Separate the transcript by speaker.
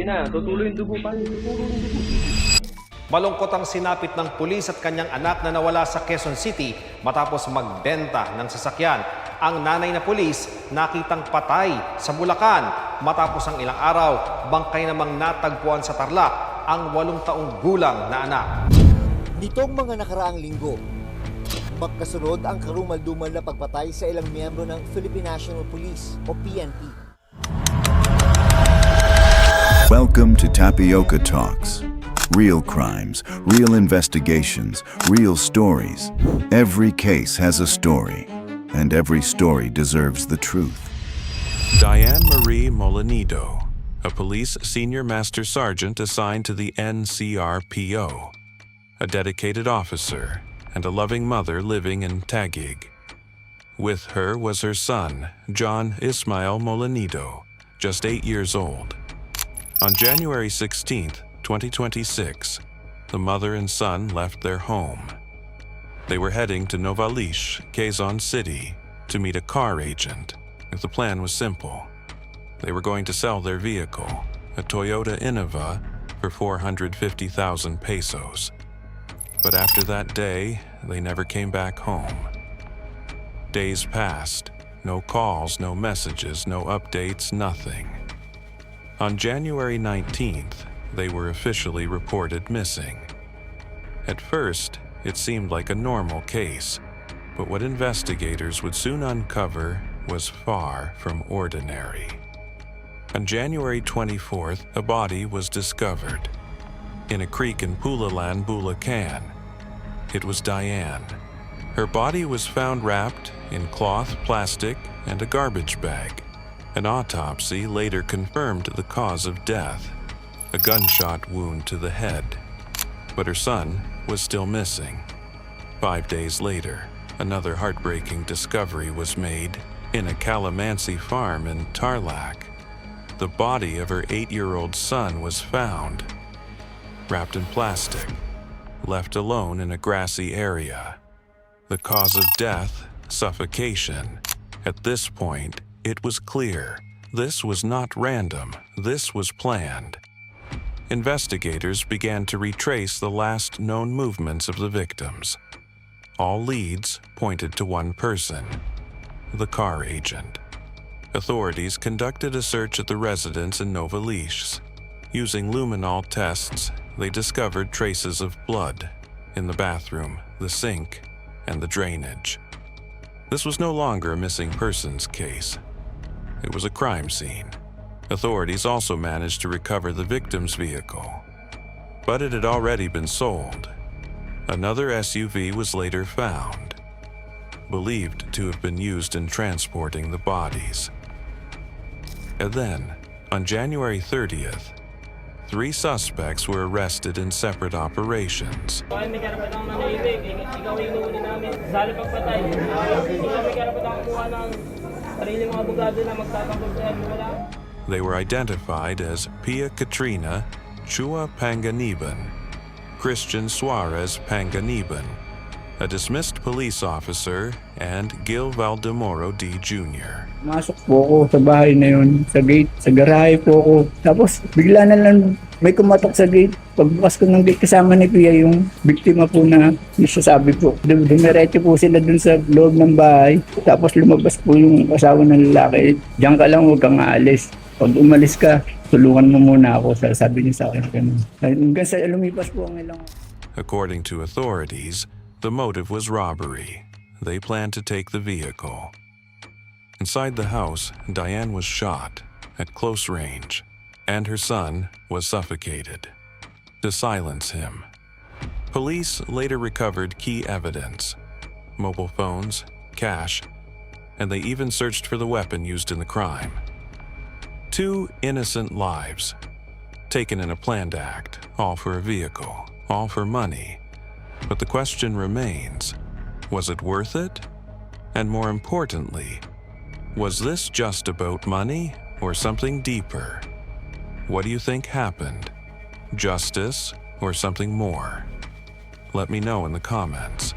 Speaker 1: na, tutuloy yung dugo pa rin, tutuloy yung dugo.
Speaker 2: Malungkot ang sinapit ng pulis at kanyang anak na nawala sa Quezon City matapos magbenta ng sasakyan. Ang nanay na pulis nakitang patay sa Bulacan matapos ang ilang araw, bangkay namang natagpuan sa Tarlac ang 8 taong gulang na anak.
Speaker 3: Nitong mga nakaraang linggo, magkasunod ang karumal-dumal na pagpatay sa ilang miyembro ng Philippine National Police o PNP.
Speaker 4: Welcome to Tapioca Talks. Real crimes, real investigations, real stories. Every case has a story, and every story deserves the truth.
Speaker 5: Diane Marie Mollenido, a police senior master sergeant assigned to the NCRPO, a dedicated officer and a loving mother living in Taguig. With her was her son, John Ismael Mollenido, just 8 years old. On January 16th, 2026, the mother and son left their home. They were heading to Novaliches, Quezon City, to meet a car agent. The plan was simple. They were going to sell their vehicle, a Toyota Innova, for 450,000 pesos. But after that day, they never came back home. Days passed. No calls, no messages, no updates, nothing. On January 19th, they were officially reported missing. At first, it seemed like a normal case, but what investigators would soon uncover was far from ordinary. On January 24th, a body was discovered in a creek in Pulalan, Bulacan. It was Diane. Her body was found wrapped in cloth, plastic, and a garbage bag. An autopsy later confirmed the cause of death, a gunshot wound to the head. But her son was still missing. 5 days later, another heartbreaking discovery was made in a calamansi farm in Tarlac. The body of her 8-year-old son was found, wrapped in plastic, left alone in a grassy area. The cause of death, suffocation. At this point, it was clear. This was not random. This was planned. Investigators began to retrace the last known movements of the victims. All leads pointed to one person, the car agent. Authorities conducted a search at the residence in Novaliches. Using luminol tests, they discovered traces of blood in the bathroom, the sink, and the drainage. This was no longer a missing persons case. It was a crime scene. Authorities also managed to recover the victim's vehicle, but it had already been sold. Another SUV was later found, believed to have been used in transporting the bodies. And then, on January 30th, 3 suspects were arrested in separate operations. They were identified as Pia Katrina Chua Panganiban, Christian Suarez Panganiban, a dismissed police officer, and Gil Valdemoro D. Jr.
Speaker 6: Masok po ako sa bahay na yun, sa gate, sa garahe po ako. Tapos bigla na lang may kumatok sa gate. Pagbukas ko ng gate kasama ni Pia yung biktima po na isasabi po. Dumiretso po sila dun sa loob ng bahay. Tapos lumabas po yung asawa ng lalaki. Diyan ka lang, huwag kang aalis. Pag umalis ka, tulungan mo muna ako. Sabi niya sa akin. Hanggang sa lumipas po ang ilang.
Speaker 5: According to authorities, the motive was robbery. They planned to take the vehicle. Inside the house, Diane was shot at close range, and her son was suffocated. To silence him, police later recovered key evidence, mobile phones, cash, and they even searched for the weapon used in the crime. 2 innocent lives, taken in a planned act, all for a vehicle, all for money. But the question remains, was it worth it? And more importantly, was this just about money or something deeper? What do you think happened? Justice or something more? Let me know in the comments.